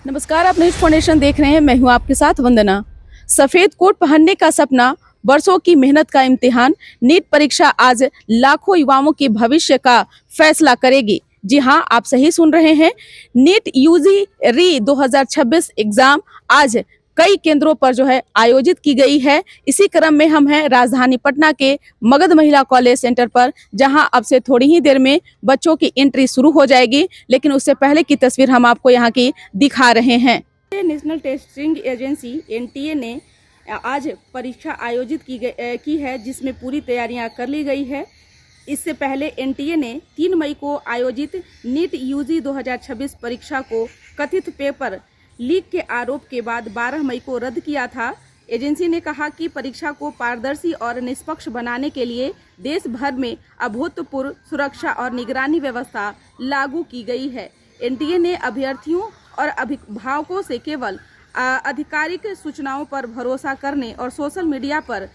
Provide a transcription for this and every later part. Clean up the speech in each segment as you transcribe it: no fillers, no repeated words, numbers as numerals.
नमस्कार, आप news foundation देख रहे हैं। मैं हूं आपके साथ वंदना। सफेद कोट पहनने का सपना, वर्षों की मेहनत का इम्तिहान, नीट परीक्षा आज लाखों युवाओं के भविष्य का फैसला करेगी। जी हां, आप सही सुन रहे हैं। नीट यूजी री 2026 एग्जाम आज कई केंद्रों पर आयोजित की गई है। इसी क्रम में हम हैं राजधानी पटना के मगध महिला कॉलेज सेंटर पर, जहां अब से थोड़ी ही देर में बच्चों की एंट्री शुरू हो जाएगी। लेकिन उससे पहले की तस्वीर हम आपको यहाँ की दिखा रहे हैं। नेशनल टेस्टिंग एजेंसी एनटीए ने आज परीक्षा आयोजित की है, जिसमें पूरी तैयारियां कर ली गई है। इससे पहले एनटीए ने 3 मई को आयोजित नीट यूजी 2026 परीक्षा को कथित पेपर लीक के आरोप के बाद 12 मई को रद्द किया था। एजेंसी ने कहा कि परीक्षा को पारदर्शी और निष्पक्ष बनाने के लिए देश भर में अभूतपूर्व सुरक्षा और निगरानी व्यवस्था लागू की गई है। एनटीए ने अभ्यर्थियों और अभिभावकों से केवल आधिकारिक सूचनाओं पर भरोसा करने और सोशल मीडिया पर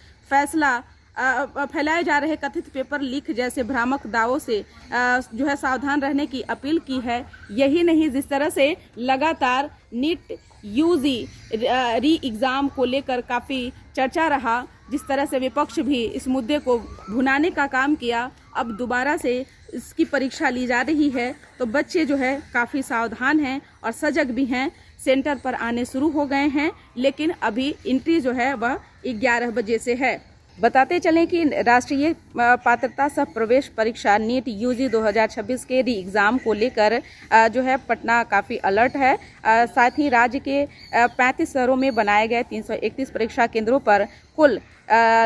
फैलाए जा रहे कथित पेपर लीक जैसे भ्रामक दावों से सावधान रहने की अपील की है। यही नहीं, जिस तरह से लगातार नीट यूजी री एग्ज़ाम को लेकर काफ़ी चर्चा रहा, जिस तरह से विपक्ष भी इस मुद्दे को भुनाने का काम किया, अब दोबारा से इसकी परीक्षा ली जा रही है तो बच्चे काफ़ी सावधान हैं और सजग भी हैं। सेंटर पर आने शुरू हो गए हैं, लेकिन अभी एंट्री वह 11 बजे से है। बताते चलें कि राष्ट्रीय पात्रता सह प्रवेश परीक्षा नीट यूजी 2026 के री एग्ज़ाम को लेकर पटना काफ़ी अलर्ट है। साथ ही राज्य के 35 शहरों में बनाए गए 331 परीक्षा केंद्रों पर कुल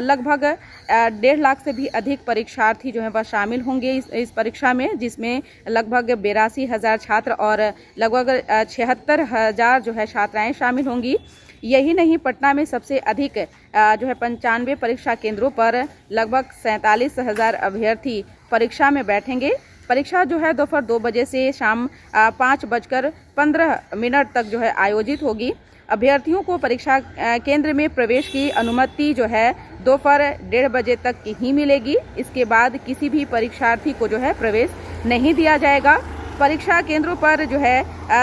लगभग 1.5 लाख से भी अधिक परीक्षार्थी वह शामिल होंगे इस परीक्षा में, जिसमें लगभग 82,000 छात्र और लगभग 76,000 छात्राएं शामिल होंगी। यही नहीं, पटना में सबसे अधिक 95 परीक्षा केंद्रों पर लगभग 47,000 अभ्यर्थी परीक्षा में बैठेंगे। परीक्षा दोपहर 2 बजे से शाम 5:15 तक आयोजित होगी। अभ्यर्थियों को परीक्षा केंद्र में प्रवेश की अनुमति दोपहर 1:30 बजे तक ही मिलेगी। इसके बाद किसी भी परीक्षार्थी को प्रवेश नहीं दिया जाएगा। परीक्षा केंद्रों पर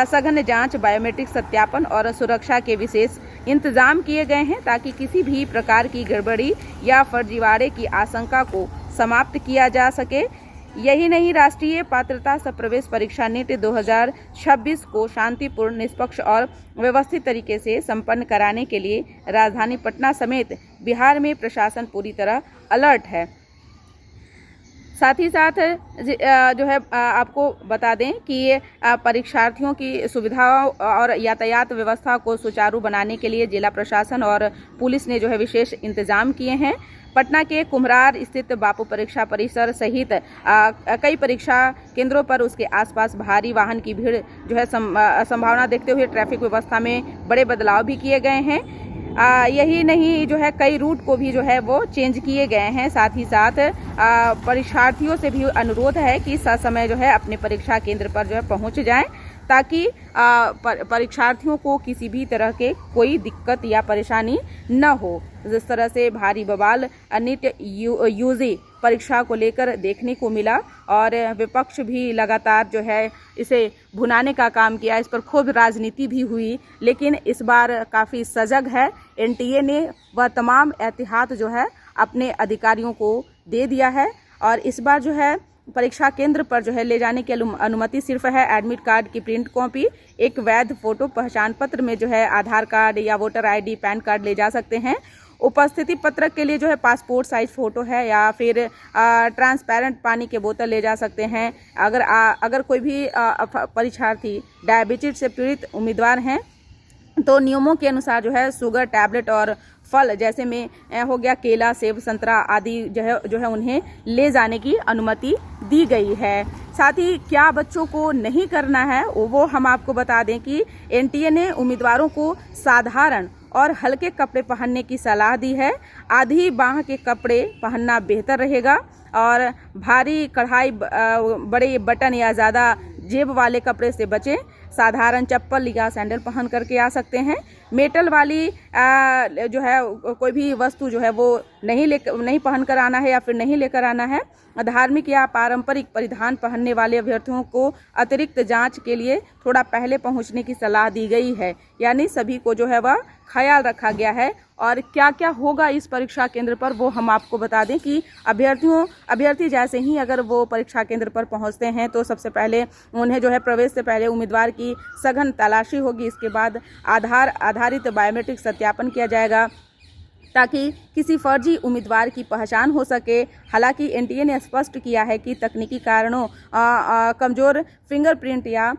सघन जांच, बायोमेट्रिक सत्यापन और सुरक्षा के विशेष इंतजाम किए गए हैं, ताकि किसी भी प्रकार की गड़बड़ी या फर्जीवाड़े की आशंका को समाप्त किया जा सके। यही नहीं, राष्ट्रीय पात्रता सह प्रवेश परीक्षा नीट 2026 को शांतिपूर्ण, निष्पक्ष और व्यवस्थित तरीके से संपन्न कराने के लिए राजधानी पटना समेत बिहार में प्रशासन पूरी तरह अलर्ट है। साथ ही साथ आपको बता दें कि परीक्षार्थियों की सुविधाओं और यातायात व्यवस्था को सुचारू बनाने के लिए जिला प्रशासन और पुलिस ने विशेष इंतजाम किए हैं। पटना के कुम्हरार स्थित बापू परीक्षा परिसर सहित कई परीक्षा केंद्रों पर उसके आसपास भारी वाहन की भीड़ संभावना देखते हुए ट्रैफिक व्यवस्था में बड़े बदलाव भी किए गए हैं। यही नहीं, कई रूट को भी वो चेंज किए गए हैं। साथ ही साथ परीक्षार्थियों से भी अनुरोध है कि ससमय अपने परीक्षा केंद्र पर पहुंच जाएं, ताकि परीक्षार्थियों को किसी भी तरह के कोई दिक्कत या परेशानी न हो। जिस तरह से भारी बवाल नीट यूजी परीक्षा को लेकर देखने को मिला और विपक्ष भी लगातार इसे भुनाने का काम किया, इस पर खूब राजनीति भी हुई, लेकिन इस बार काफ़ी सजग है। एनटीए ने वह तमाम एहतियात अपने अधिकारियों को दे दिया है और इस बार परीक्षा केंद्र पर ले जाने की अनुमति सिर्फ है एडमिट कार्ड की प्रिंट कॉपी, एक वैध फोटो पहचान पत्र में आधार कार्ड या वोटर आईडी, पैन कार्ड ले जा सकते हैं। उपस्थिति पत्रक के लिए पासपोर्ट साइज फोटो है या फिर ट्रांसपेरेंट पानी के बोतल ले जा सकते हैं। अगर कोई भी परीक्षार्थी डायबिटीज से पीड़ित उम्मीदवार हैं तो नियमों के अनुसार शुगर टैबलेट और फल जैसे में हो गया केला, सेब, संतरा आदि उन्हें ले जाने की अनुमति दी गई है। साथ ही क्या बच्चों को नहीं करना है वो हम आपको बता दें कि एनटीए ने उम्मीदवारों को साधारण और हल्के कपड़े पहनने की सलाह दी है। आधी बाह के कपड़े पहनना बेहतर रहेगा और भारी कढ़ाई, बड़े बटन या ज़्यादा जेब वाले कपड़े से बचें। साधारण चप्पल या सैंडल पहन करके आ सकते हैं। मेटल वाली जो है कोई भी वस्तु जो है वो नहीं पहन कर आना है या फिर नहीं लेकर आना है। धार्मिक या पारंपरिक परिधान पहनने वाले अभ्यर्थियों को अतिरिक्त जांच के लिए थोड़ा पहले पहुंचने की सलाह दी गई है। यानी सभी को जो है वह ख्याल रखा गया है। और क्या क्या होगा इस परीक्षा केंद्र पर वो हम आपको बता दें कि अभ्यर्थी जैसे ही अगर वो परीक्षा केंद्र पर पहुंचते हैं तो सबसे पहले उन्हें जो है प्रवेश से पहले उम्मीदवार की सघन तलाशी होगी। इसके बाद आधार आधारित बायोमेट्रिक सत्यापन किया जाएगा ताकि किसी फर्जी उम्मीदवार की पहचान हो सके। हालांकि एनटीए ने स्पष्ट किया है कि तकनीकी कारणों कमज़ोर फिंगरप्रिंट या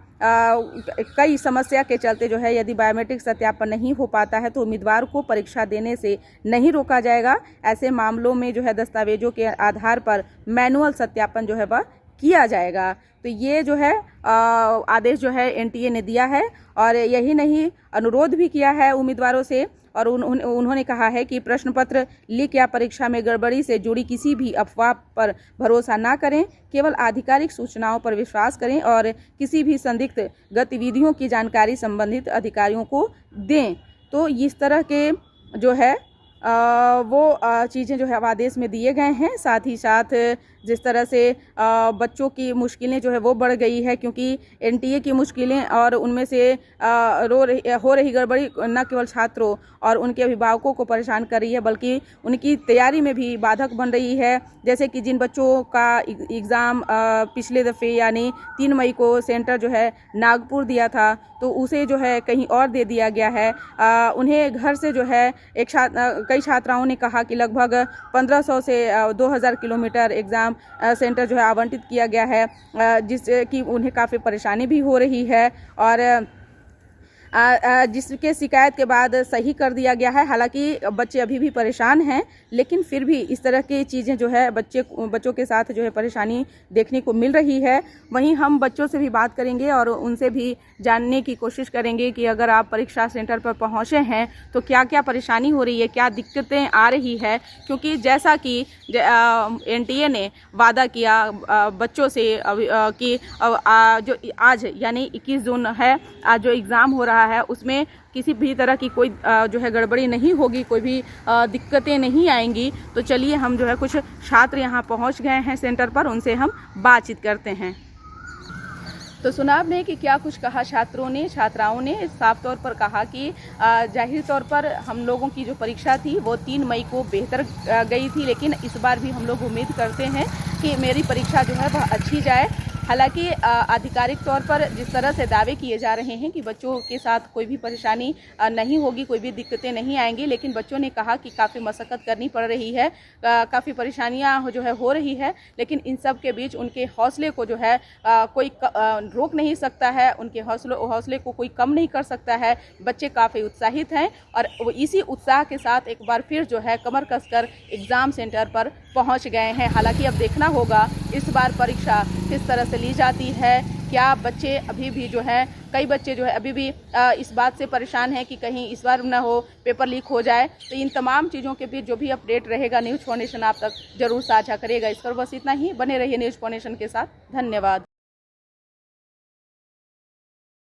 कई समस्या के चलते जो है यदि बायोमेट्रिक सत्यापन नहीं हो पाता है तो उम्मीदवार को परीक्षा देने से नहीं रोका जाएगा। ऐसे मामलों में जो है दस्तावेजों के आधार पर मैनुअल सत्यापन जो है वह किया जाएगा। तो ये जो है आदेश जो है एनटीए ने दिया है और यही नहीं अनुरोध भी किया है उम्मीदवारों से। और उन्होंने कहा है कि प्रश्न पत्र लीक या परीक्षा में गड़बड़ी से जुड़ी किसी भी अफवाह पर भरोसा ना करें, केवल आधिकारिक सूचनाओं पर विश्वास करें और किसी भी संदिग्ध गतिविधियों की जानकारी संबंधित अधिकारियों को दें। तो इस तरह के जो है वो चीज़ें जो है आदेश में दिए गए हैं। साथ ही साथ जिस तरह से बच्चों की मुश्किलें जो है वो बढ़ गई है, क्योंकि एनटीए की मुश्किलें और उनमें से हो रही गड़बड़ी न केवल छात्रों और उनके अभिभावकों को परेशान कर रही है बल्कि उनकी तैयारी में भी बाधक बन रही है। जैसे कि जिन बच्चों का एग्ज़ाम पिछले दफ़े यानी 3 मई को सेंटर जो है नागपुर दिया था तो उसे जो है कहीं और दे दिया गया है। उन्हें घर से जो है कई छात्राओं ने कहा कि लगभग 1500 से 2000 किलोमीटर एग्ज़ाम सेंटर जो है आवंटित किया गया है, जिससे कि उन्हें काफ़ी परेशानी भी हो रही है और जिसके शिकायत के बाद सही कर दिया गया है। हालांकि बच्चे अभी भी परेशान हैं, लेकिन फिर भी इस तरह की चीज़ें जो है बच्चों के साथ जो है परेशानी देखने को मिल रही है। वहीं हम बच्चों से भी बात करेंगे और उनसे भी जानने की कोशिश करेंगे कि अगर आप परीक्षा सेंटर पर पहुंचे हैं तो क्या क्या परेशानी हो रही है, क्या दिक्कतें आ रही है। क्योंकि जैसा कि एनटीए ने वादा किया बच्चों से कि जो आज यानी 21 जून है, आज जो एग्ज़ाम हो रहा है उसमें किसी भी तरह की कोई जो है गड़बड़ी नहीं होगी, कोई भी दिक्कतें नहीं आएंगी। तो चलिए हम जो है कुछ छात्र यहाँ पहुँच गए हैं सेंटर पर, उनसे हम बातचीत करते हैं। तो सुना आपने कि क्या कुछ कहा छात्राओं ने साफ तौर पर कहा कि जाहिर तौर पर हम लोगों की जो परीक्षा थी वो 3 मई को बेहतर गई थी, लेकिन इस बार भी हम लोग उम्मीद करते हैं कि मेरी परीक्षा जो है वह अच्छी जाए। हालांकि आधिकारिक तौर पर जिस तरह से दावे किए जा रहे हैं कि बच्चों के साथ कोई भी परेशानी नहीं होगी, कोई भी दिक्कतें नहीं आएंगी, लेकिन बच्चों ने कहा कि काफ़ी मशक्क़त करनी पड़ रही है, काफ़ी परेशानियां जो है हो रही है, लेकिन इन सब के बीच उनके हौसले को जो है कोई रोक नहीं सकता है, उनके हौसले को कोई कम नहीं कर सकता है। बच्चे काफ़ी उत्साहित हैं और इसी उत्साह के साथ एक बार फिर जो है कमर कसकर एग्ज़ाम सेंटर पर पहुँच गए हैं। हालाँकि अब देखना होगा इस बार परीक्षा किस तरह से ली जाती है। क्या बच्चे अभी भी जो है कई बच्चे जो है अभी भी इस बात से परेशान हैं कि कहीं इस बार ना हो पेपर लीक हो जाए। तो इन तमाम चीज़ों के बीच जो भी अपडेट रहेगा न्यूज़ फाउंडेशन आप तक जरूर साझा करेगा। इस पर बस इतना ही, बने रहिए न्यूज़ फाउंडेशन के साथ। धन्यवाद।